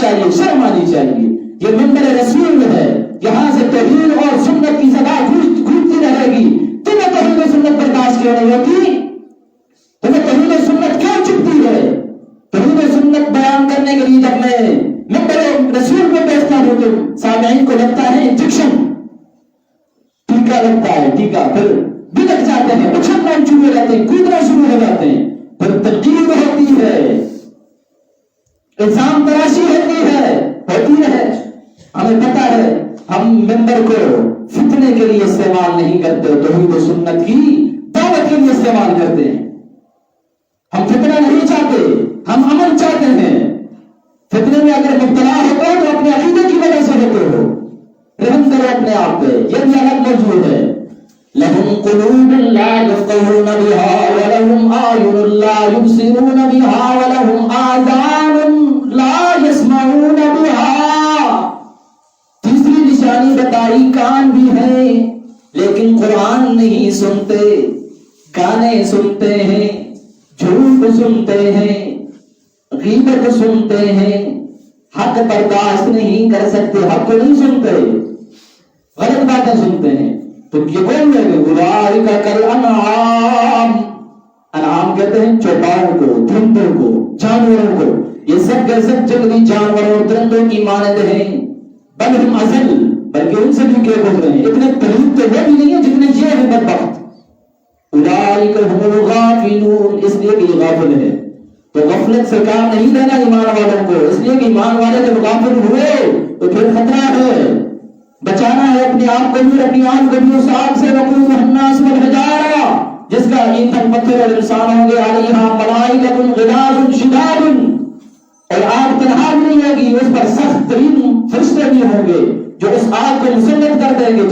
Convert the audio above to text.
چاہیے، شرم آنی چاہیے. یہ منبر رسول ہے، یہاں سے توحید اور سنت کی صدا گونجتی رہے گی. تمہیں توحید و سنت برداشت کیوں نہیں ہوتی؟ تمہیں توحید و سنت کیوں چپتی ہے؟ توحید و سنت بیان کرنے کے لیے جب میں منبر رسول میں بیٹھتا ہوں تو سامعین کو لگتا ہے انجیکشن، ٹیکا لگتا ہے، ٹیکا. پھر بلک جاتے ہیں، اچھلنا شروع ہو جاتے ہیں، کودنا شروع ہو جاتے ہیں. پھر تنقید ہوتی ہے، الزام تراشی ہوتی ہے. ہمیں پتا ہے ہم منبر کو فتنے کے لیے استعمال نہیں کرتے، توحید و سنت کی دعوت کے لیے استعمال کرتے ہیں. ہم فتنہ نہیں چاہتے، ہم امن چاہتے ہیں. فتنے میں اگر مبتلا ہوتے ہو تو اپنے عقیدے کی وجہ سے ہوتے ہو، رحم کرو اپنے آپ پہ. یہ بھی الگ موضوع ہے. لهم قلوب لا يفقهون بها ولهم أعين لا يبصرون بها ولهم آذان لا يسمعون بها. تیسری نشانی بتائی، کان بھی ہیں لیکن قرآن نہیں سنتے، گانے سنتے ہیں، جھوٹ سنتے ہیں، غیبت سنتے ہیں، حق برداشت نہیں کر سکتے، حق کو نہیں سنتے، غلط باتیں سنتے ہیں. تو یہ کون ہے؟ اولئک کالانعام. انعام کہتے ہیں چوپاؤں کو، درندوں کو، جانوروں کو. یہ سب کے سب جنگلی جانوروں اور درندوں کی مانند ہیں. بل ہم اضل، بلکہ ان سے بھی کیا گزرے ہیں. اتنے قریب تو وہ بھی نہیں ہیں جتنے یہ ہیں بدبخت. اولئک هم الغافلون، اس لیے کہ یہ غافل ہے. تو غفلت سے کام نہیں لینا ایمان والوں کو، اس لیے کہ ایمان والے جب غافل ہوئے تو پھر خطرہ ہے. بچانا ہے اپنے آپ کو بھی، اپنی آنکھ کو بھی اس آگ سے. وقودها الناس والحجارہ، جس کا ایندھن پتھر اور انسان ہوں گے. علیہا ملائکۃ غلاظ شداد، اور آگ تنہا نہیں ہوگی، اس پر سخت ترین فرشتے بھی ہوں گے جو اس آگ کو مسلط کر دیں گے.